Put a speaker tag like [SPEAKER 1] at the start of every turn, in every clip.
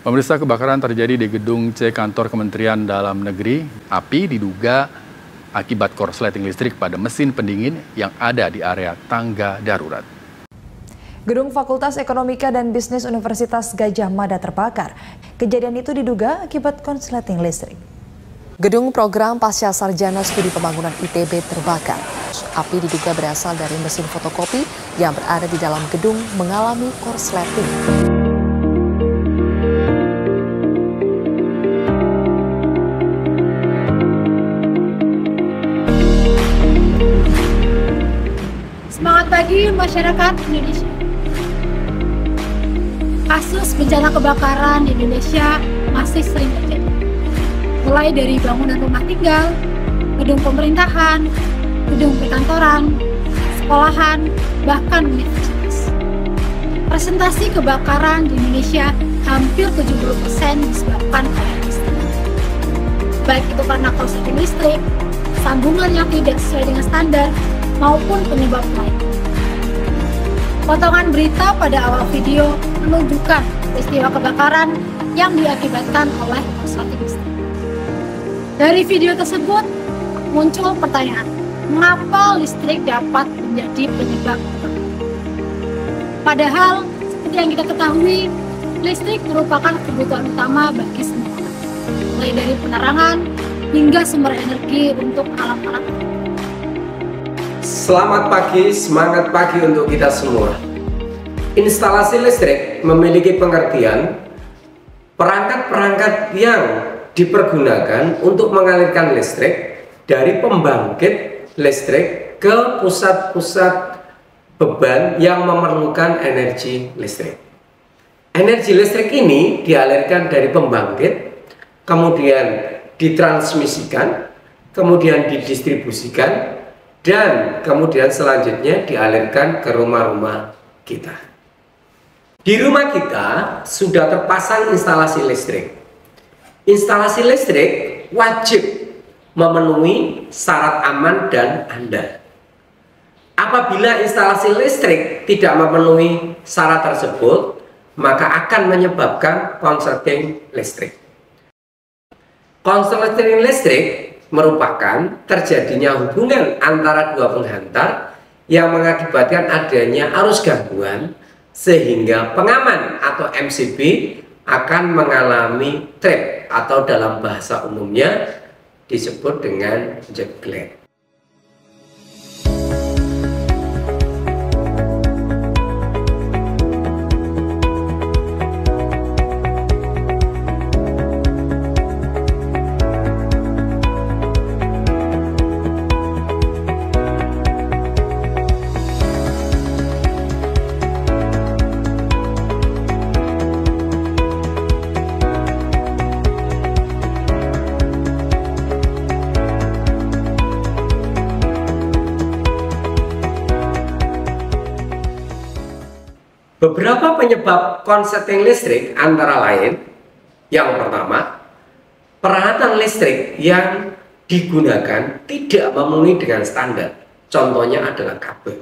[SPEAKER 1] Pemirsa, kebakaran terjadi di gedung C kantor Kementerian Dalam Negeri. Api diduga akibat korsleting listrik pada mesin pendingin yang ada di area tangga darurat.
[SPEAKER 2] Gedung Fakultas Ekonomika dan Bisnis Universitas Gadjah Mada terbakar. Kejadian itu diduga akibat korsleting listrik. Gedung program Pasca Sarjana Studi Pembangunan ITB terbakar. Api diduga berasal dari mesin fotokopi yang berada di dalam gedung mengalami korsleting.
[SPEAKER 3] Semangat pagi masyarakat Indonesia. Kasus bencana kebakaran di Indonesia masih sering terjadi. Mulai dari bangunan rumah tinggal, gedung pemerintahan, gedung perkantoran, sekolahan, bahkan universitas. Presentasi kebakaran di Indonesia hampir 70% disebabkan oleh listrik. Baik itu karena korsleting listrik, sambungan yang tidak sesuai dengan standar, maupun penyebab lain. Potongan berita pada awal video menunjukkan peristiwa kebakaran yang diakibatkan oleh korsleting listrik. Dari video tersebut muncul pertanyaan, mengapa listrik dapat menjadi penyebab kebakaran? Padahal, seperti yang kita ketahui, listrik merupakan kebutuhan utama bagi semua orang, mulai dari penerangan hingga sumber energi untuk alat-alat.
[SPEAKER 4] Selamat pagi, semangat pagi untuk kita semua. Instalasi listrik memiliki pengertian perangkat-perangkat yang dipergunakan untuk mengalirkan listrik dari pembangkit listrik ke pusat-pusat beban yang memerlukan energi listrik. Energi listrik ini dialirkan dari pembangkit, kemudian ditransmisikan, kemudian didistribusikan, dan kemudian selanjutnya dialirkan ke rumah-rumah kita. Di rumah kita sudah terpasang instalasi listrik. Instalasi listrik wajib memenuhi syarat aman dan handal. Apabila instalasi listrik tidak memenuhi syarat tersebut, maka akan menyebabkan korsleting listrik. Korsleting listrik merupakan terjadinya hubungan antara dua penghantar yang mengakibatkan adanya arus gangguan sehingga pengaman atau MCB akan mengalami trip atau dalam bahasa umumnya disebut dengan jeglet. Beberapa penyebab korsleting listrik antara lain, yang pertama, peralatan listrik yang digunakan tidak memenuhi dengan standar. Contohnya adalah kabel.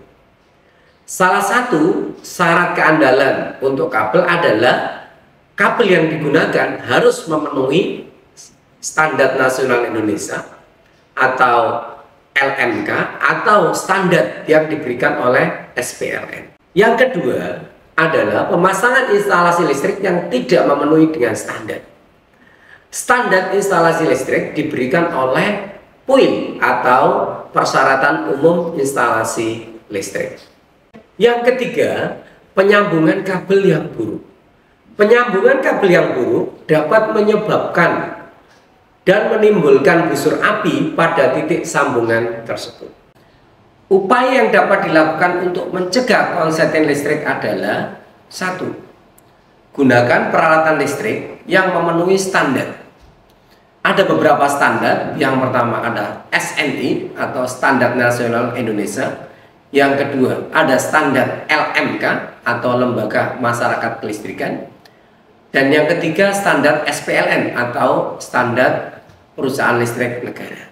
[SPEAKER 4] Salah satu syarat keandalan untuk kabel adalah kabel yang digunakan harus memenuhi standar nasional Indonesia atau LMK atau standar yang diberikan oleh SPLN. Yang kedua adalah pemasangan instalasi listrik yang tidak memenuhi dengan standar. Standar instalasi listrik diberikan oleh PUIN atau Persyaratan Umum Instalasi Listrik. Yang ketiga, penyambungan kabel yang buruk. Penyambungan kabel yang buruk dapat menyebabkan dan menimbulkan busur api pada titik sambungan tersebut. Upaya yang dapat dilakukan untuk mencegah korsleting listrik adalah: 1. Gunakan peralatan listrik yang memenuhi standar. Ada beberapa standar. Yang pertama ada SNI atau Standar Nasional Indonesia. Yang kedua ada standar LMK atau Lembaga Masyarakat Kelistrikan. Dan yang ketiga standar SPLN atau Standar Perusahaan Listrik Negara.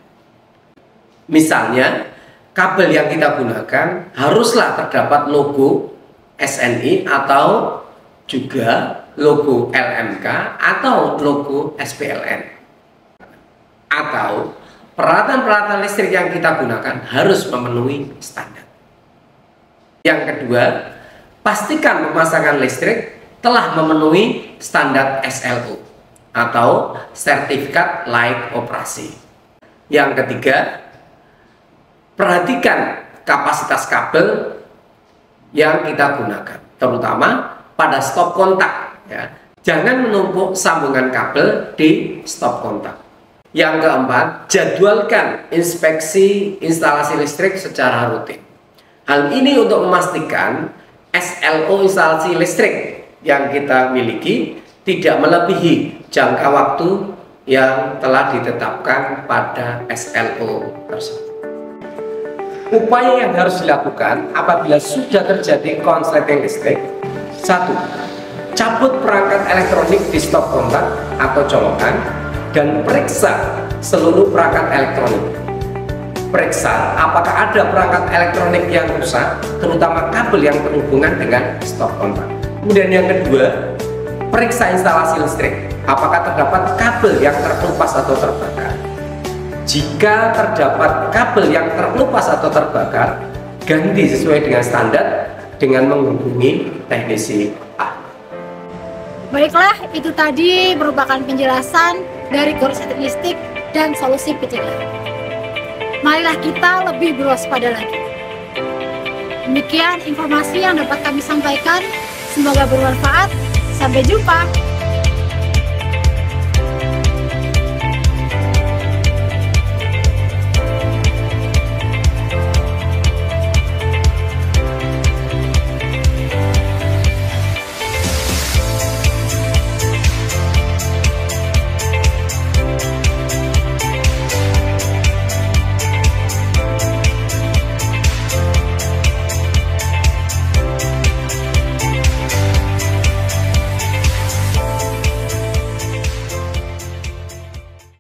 [SPEAKER 4] Misalnya, kabel yang kita gunakan haruslah terdapat logo SNI atau juga logo LMK atau logo SPLN. Atau peralatan-peralatan listrik yang kita gunakan harus memenuhi standar. Yang kedua, pastikan pemasangan listrik telah memenuhi standar SLO atau sertifikat layak operasi. Yang ketiga, perhatikan kapasitas kabel yang kita gunakan, terutama pada stop kontak. Ya. Jangan menumpuk sambungan kabel di stop kontak. Yang keempat, jadwalkan inspeksi instalasi listrik secara rutin. Hal ini untuk memastikan SLO instalasi listrik yang kita miliki tidak melebihi jangka waktu yang telah ditetapkan pada SLO tersebut. Upaya yang harus dilakukan apabila sudah terjadi konsleting listrik: 1. Cabut perangkat elektronik di stop kontak atau colokan dan periksa seluruh perangkat elektronik. Periksa apakah ada perangkat elektronik yang rusak, terutama kabel yang berhubungan dengan stop kontak. Kemudian yang kedua, periksa instalasi listrik, apakah terdapat kabel yang terkelupas atau terbakar. Jika terdapat kabel yang terkelupas atau terbakar, ganti sesuai dengan standar dengan menghubungi teknisi ahli.
[SPEAKER 3] Baiklah, itu tadi merupakan penjelasan dari korsleting listrik dan solusi pencegahan. Marilah kita lebih berwaspada lagi. Demikian informasi yang dapat kami sampaikan. Semoga bermanfaat. Sampai jumpa.